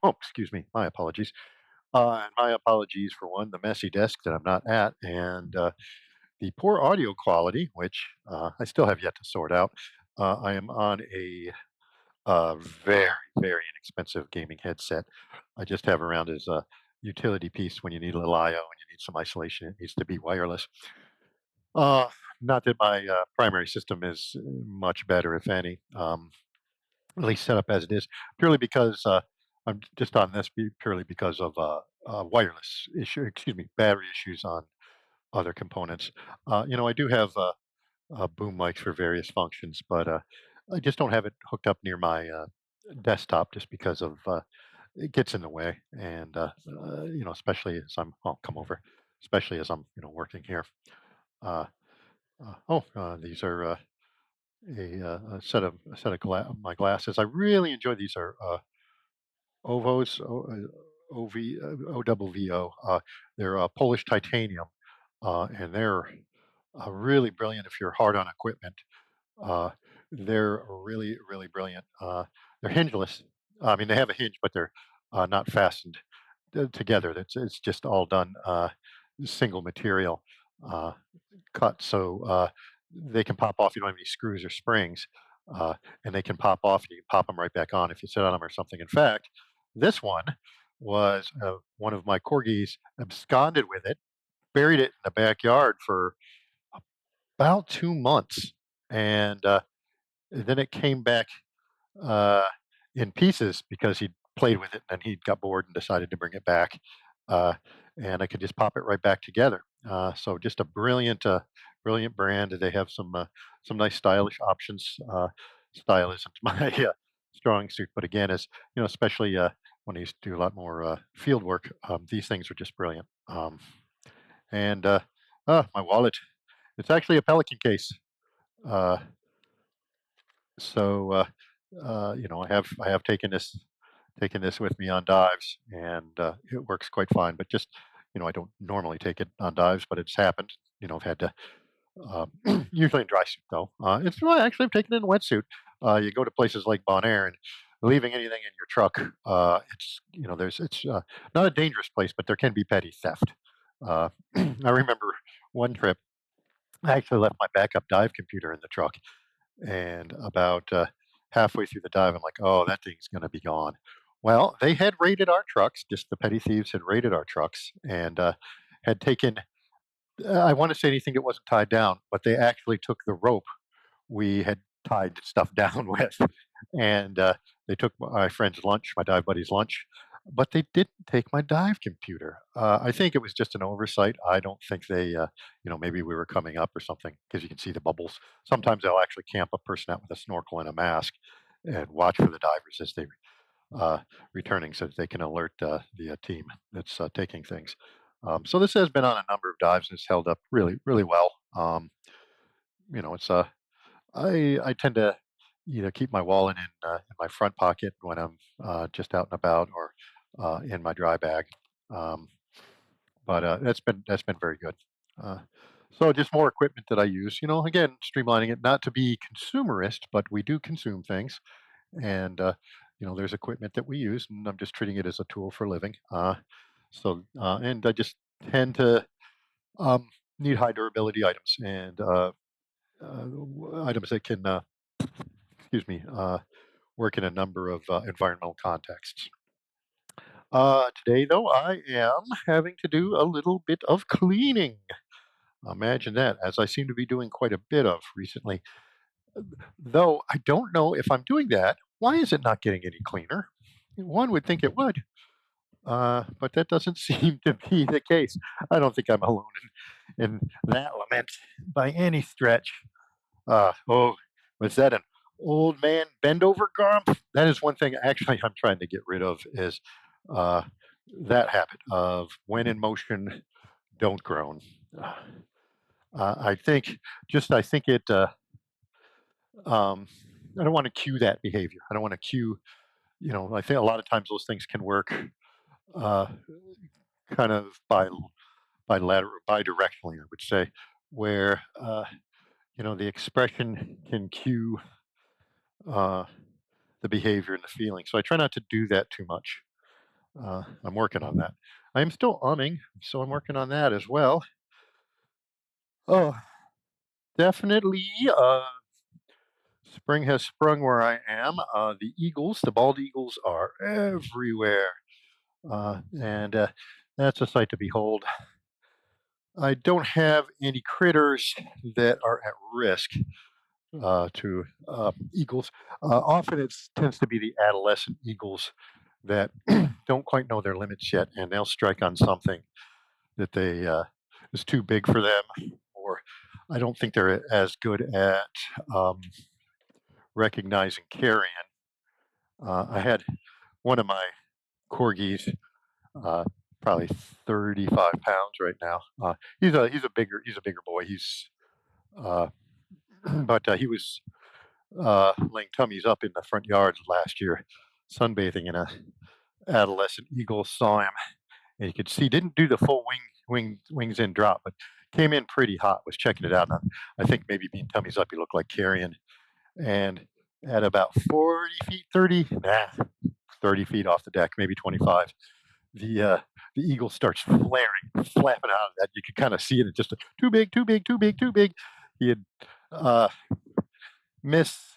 Oh, excuse me. My apologies. And my apologies for one, the messy desk that I'm not at, and the poor audio quality, which I still have yet to sort out. I am on a very, very inexpensive gaming headset. I just have around as a utility piece when you need a little IO and you need some isolation. It needs to be wireless. Uh, Not that my primary system is much better, if any. At least set up as it is, purely because I'm just on this purely because of wireless issue. Excuse me, battery issues on other components. I do have boom mics for various functions, but I just don't have it hooked up near my desktop just because of it gets in the way, and especially as I'll come over, especially as I'm working here. Uh, these are a set of my glasses. I really enjoy these. Are Ovos, OVVO. They're Polish titanium, and they're really brilliant if you're hard on equipment. Uh, they're really, really brilliant. They're hingeless. I mean, they have a hinge, but they're not fastened together. It's just all done single material uh, cut, so they can pop off. You don't have any screws or springs, uh, and they can pop off. And you can pop them right back on if you sit on them or something. In fact, this one was one of my corgis absconded with it, buried it in the backyard for about 2 months, and then it came back uh, in pieces because he played with it and then he got bored and decided to bring it back. Uh, and I could just pop it right back together. So just a brilliant brand. They have some nice stylish options. Style isn't my strong suit, but again, as especially when I used to do a lot more field work, these things are just brilliant. And My wallet. It's actually a Pelican case. Uh, so I have taken this with me on dives, and it works quite fine. But just I don't normally take it on dives, but it's happened. I've had to usually in dry suit though. It's well, actually I've taken it in wetsuit. You go to places like Bonaire and leaving anything in your truck. It's there's it's not a dangerous place, but there can be petty theft. I remember one trip. I actually left my backup dive computer in the truck, and about halfway through the dive, I'm like, "Oh, that thing's gonna be gone." Well, they had raided our trucks. Just the petty thieves had raided our trucks and had taken. I want to say anything that wasn't tied down, but they actually took the rope we had tied stuff down with, and they took my friend's lunch, my dive buddy's lunch, but they didn't take my dive computer. I think it was just an oversight. I don't think they, maybe we were coming up or something because you can see the bubbles. Sometimes they'll actually camp a person out with a snorkel and a mask and watch for the divers as they uh, returning so that they can alert the team that's taking things. So this has been on a number of dives and it's held up really, really well. It's I tend to keep my wallet in my front pocket when I'm just out and about or in my dry bag. Um, but that's been very good. Uh, so just more equipment that I use. Again, streamlining it, not to be consumerist, but we do consume things, and there's equipment that we use, and I'm just treating it as a tool for living. And I just tend to um, need high durability items and items that can excuse me, work in a number of environmental contexts. Today, though, I am having to do a little bit of cleaning. Imagine that, as I seem to be doing quite a bit of recently. Though I don't know if I'm doing that. Why is it not getting any cleaner? One would think it would, but that doesn't seem to be the case. I don't think I'm alone in that lament by any stretch. Oh, was that an old man bend over garm? That is one thing actually I'm trying to get rid of is uh, that habit of when in motion, don't groan. Uh, I think I think it. Um, I don't want to cue that behavior. I don't want to cue. I think a lot of times those things can work uh, kind of bi-directionally. I would say, where the expression can cue. Uh, the behavior and the feeling. So I try not to do that too much. I'm working on that. I am still umming, so I'm working on that as well. Oh, definitely. Spring has sprung where I am. The eagles, the bald eagles, are everywhere, and that's a sight to behold. I don't have any critters that are at risk to eagles. Often it tends to be the adolescent eagles that don't quite know their limits yet, and they'll strike on something that they is too big for them, or I don't think they're as good at um, recognizing carrion. I had one of my corgis, uh, probably 35 pounds right now. He's a bigger boy. Uh, but he was laying tummies up in the front yard last year, sunbathing, and a adolescent eagle saw him, and you could see didn't do the full wings in drop, but came in pretty hot. Was checking it out, and I think maybe being tummies up, he looked like carrion. And at about 40 feet, 30 feet off the deck, maybe 25, the uh, the eagle starts flaring, flapping out of that. You could kind of see it. It's just too big, too big, too big, too big. He had uh, miss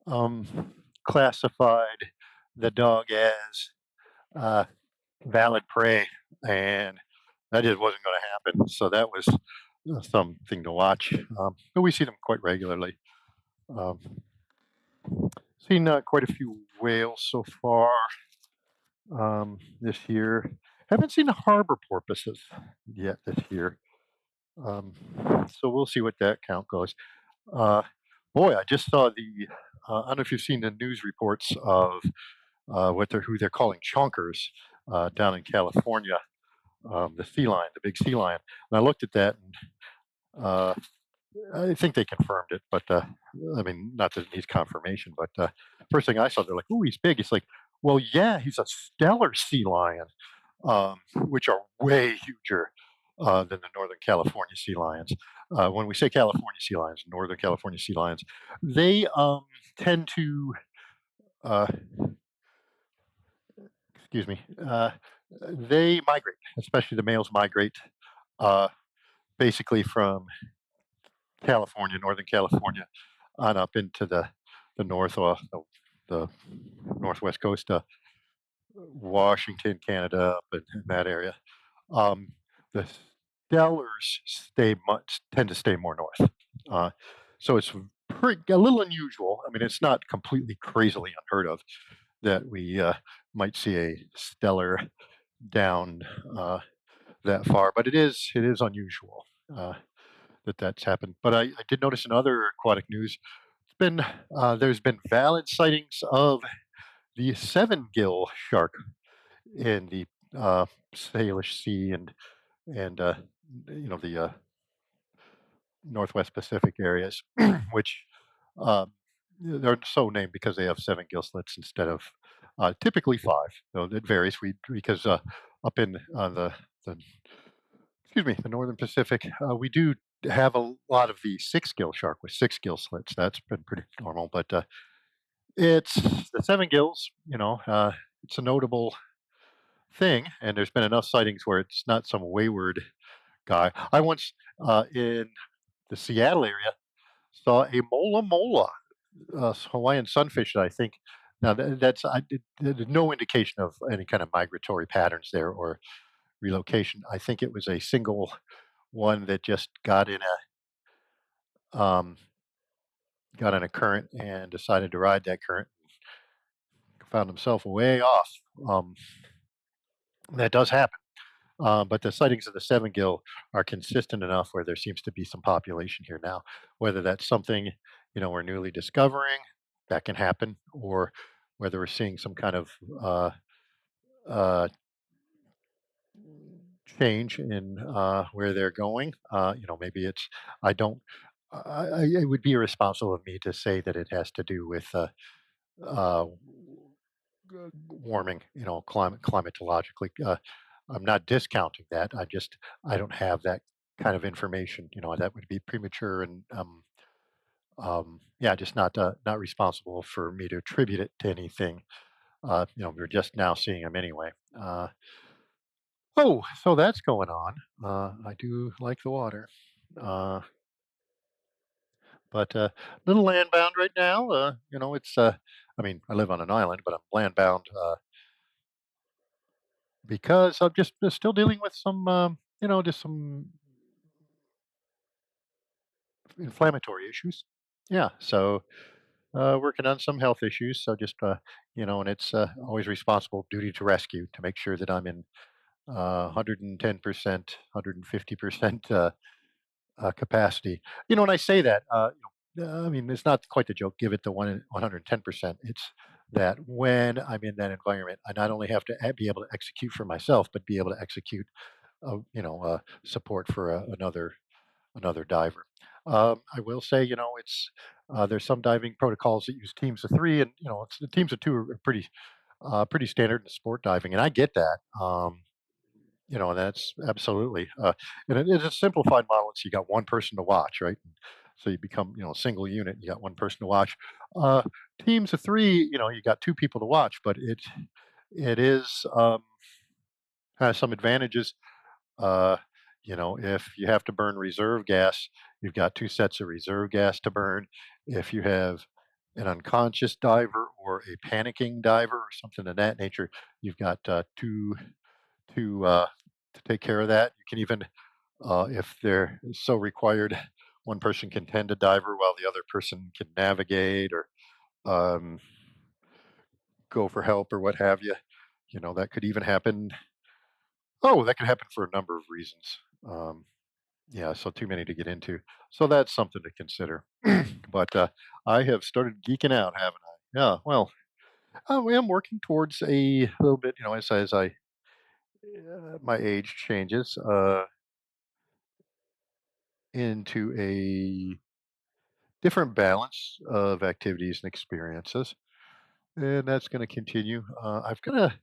um, classified the dog as uh, valid prey, and that just wasn't going to happen. So that was something to watch. But we see them quite regularly. Um, Seen quite a few whales so far this year. Haven't seen the harbor porpoises yet this year. Um, so we'll see what that count goes. Uh, Boy, I just saw the. I don't know if you've seen the news reports of who they're calling chonkers down in California, the sea lion, the big sea lion. And I looked at that, and I think they confirmed it, but I mean, not that it needs confirmation. But first thing I saw, they're like, "Oh, he's big." It's like, well, yeah, he's a stellar sea lion, which are way huger than the Northern California sea lions. When we say California sea lions, Northern California sea lions, they tend to, uh, excuse me, they migrate, especially the males migrate uh, basically from California, Northern California, on up into the north, the northwest coast, Washington, Canada, up in that area. Um, the stellars tend to stay more north, uh, so it's a little unusual. I mean, it's not completely crazily unheard of that we might see a stellar down that far, but it is unusual. That's happened. But I did notice in other aquatic news, there's been valid sightings of the seven gill shark in the Salish Sea and the Northwest Pacific areas, which um, they're so named because they have seven gill slits instead of typically five. So it varies. We because up in the the Northern Pacific, we do have a lot of the six gill shark with six gill slits. That's been pretty normal, but it's the seven gills. It's a notable thing, and there's been enough sightings where it's not some wayward guy. I once in the Seattle area saw a mola mola, Hawaiian sunfish. That I think now there's no indication of any kind of migratory patterns there or relocation. I think it was a single one that just um, got in a current and decided to ride that current. Found himself way off. Um, that does happen. But the sightings of the seven gill are consistent enough where there seems to be some population here now. Whether that's something we're newly discovering, that can happen, or whether we're seeing some kind of uh, uh, change in where they're going. Maybe it's I don't. It would be irresponsible of me to say that it has to do with uh, warming, climatologically. I'm not discounting that. I don't have that kind of information. That would be premature and Yeah, just not responsible for me to attribute it to anything. We're just now seeing them anyway. Oh, so that's going on. I do like the water, uh, but little land bound right now. It's. I mean, I live on an island, but I'm land bound because I'm just still dealing with some, just some inflammatory issues. Yeah, so working on some health issues. So just and it's always responsible duty to rescue to make sure that I'm in 110%, 150% capacity. When I say that, I mean, it's not quite the joke, give it the 110%. It's that when I'm in that environment, I not only have to be able to execute for myself, but be able to execute, support for another diver. I will say, it's there's some diving protocols that use teams of three, and the teams of two are pretty standard in sport diving, and I get that. And that's absolutely, and it is a simplified model. So you got one person to watch, right? So you become, a single unit. You got one person to watch. Uh, Teams of three, you got two people to watch, but it is has some advantages. uh, if you have to burn reserve gas, you've got two sets of reserve gas to burn. If you have an unconscious diver or a panicking diver or something of that nature, you've got two to take care of that. You can even, if they're so required, one person can tend a diver while the other person can navigate or um, go for help or what have you. That could even happen. Oh, that could happen for a number of reasons. Um, Yeah, so too many to get into. So that's something to consider. But I have started geeking out, haven't I? Yeah. Well, I am working towards a little bit. As I my age changes into a different balance of activities and experiences, and that's going to continue. I've got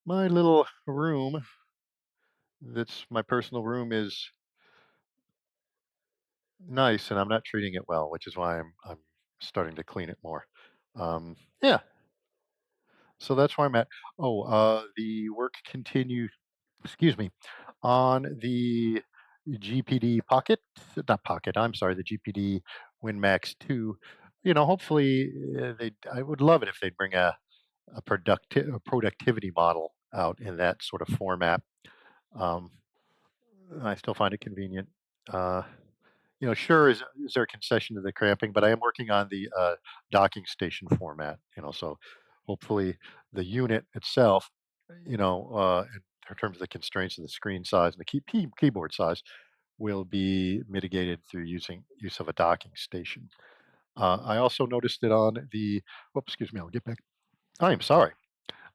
my little room. That's my personal room is nice, and I'm not treating it well, which is why I'm starting to clean it more. Yeah, so that's where I'm at. Oh, the work continued, excuse me, on the GPD Pocket, not Pocket, I'm sorry, the GPD WinMax 2. Hopefully, I would love it if they'd bring a productivity model out in that sort of format. Um, I still find it convenient. Uh, sure, is there a concession to the cramping, but I am working on the docking station format. So hopefully the unit itself, in terms of the constraints of the screen size and the keyboard size, will be mitigated through use of a docking station. I also noticed that on the, whoops, excuse me, I'll get back. I am sorry.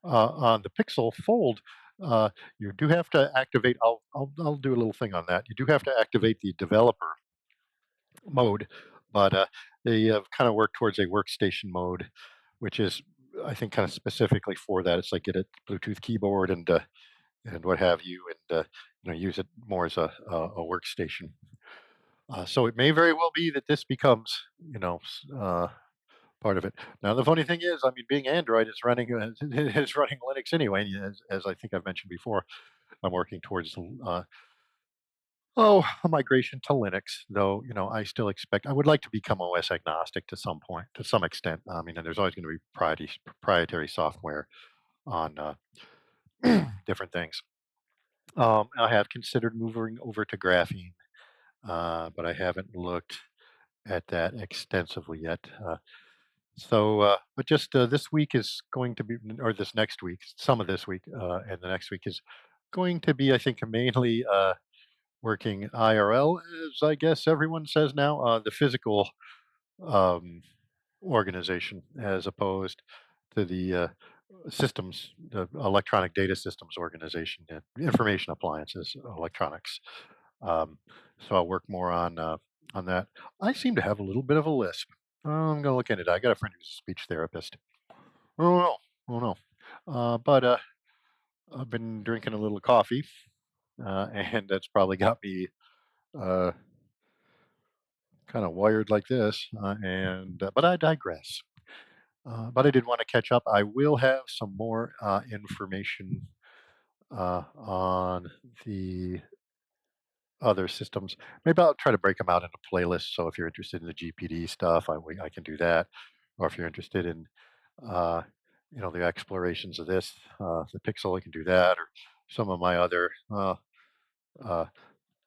On the Pixel Fold, uh, you do have to activate. I'll do a little thing on that. You do have to activate the developer mode, but they have kind of worked towards a workstation mode, which is, I think, kind of specifically for that. It's like get a Bluetooth keyboard and what have you, and use it more as a workstation. So it may very well be that this becomes, part of it. Now the funny thing is, I mean, being Android, it's running is running Linux anyway. As I think I've mentioned before, I'm working towards a migration to Linux, though, I still expect I would like to become OS agnostic to some point, to some extent. I mean, and there's always going to be proprietary software on different things. I have considered moving over to graphene, but I haven't looked at that extensively yet. But just this week is going to be, or this next week, some of this week, and the next week is going to be, I think, mainly working IRL, as I guess everyone says now, the physical um, organization, as opposed to the electronic data systems organization, information appliances, electronics. Um, so I'll work more on that. I seem to have a little bit of a lisp. I'm gonna look into it. I got a friend who's a speech therapist. Oh no, oh no. But I've been drinking a little coffee, and that's probably got me uh, kind of wired like this, and but I digress. But I did want to catch up. I will have some more information on the other systems. Maybe I'll try to break them out into playlists. So if you're interested in the GPD stuff, I can do that. Or if you're interested in, uh, the explorations of this, the Pixel, I can do that. Or some of my other uh,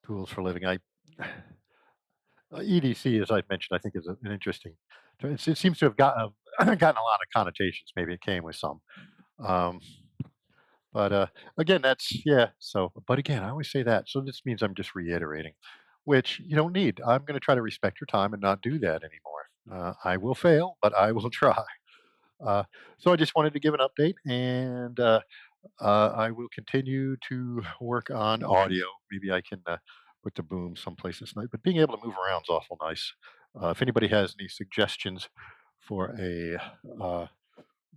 tools for living. EDC, as I mentioned, I think is an interesting. It seems to have gotten gotten a lot of connotations. Maybe it came with some. Um, but again, that's yeah. So, but again, I always say that. So this means I'm just reiterating, which you don't need. I'm going to try to respect your time and not do that anymore. I will fail, but I will try. Uh, so I just wanted to give an update, and I will continue to work on audio. Maybe I can put the boom someplace this night. But being able to move around is awful nice. If anybody has any suggestions for a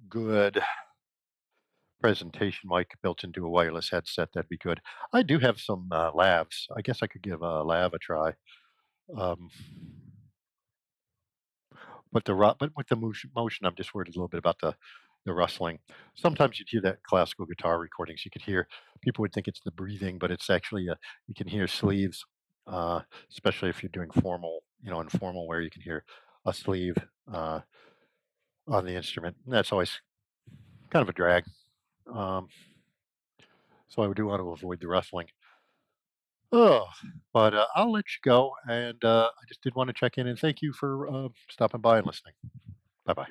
good presentation mic built into a wireless headset, that'd be good. I do have some lavs. I guess I could give a lav a try. Um, but with the motion, I'm just worried a little bit about the rustling. Sometimes you'd hear that classical guitar recordings. You could hear people would think it's the breathing, but it's actually you can hear sleeves, especially if you're doing formal, informal, where you can hear a sleeve uh, on the instrument. And that's always kind of a drag. Um, so I do want to avoid the rustling. Oh, but I'll let you go, and I just did want to check in and thank you for stopping by and listening. Bye bye.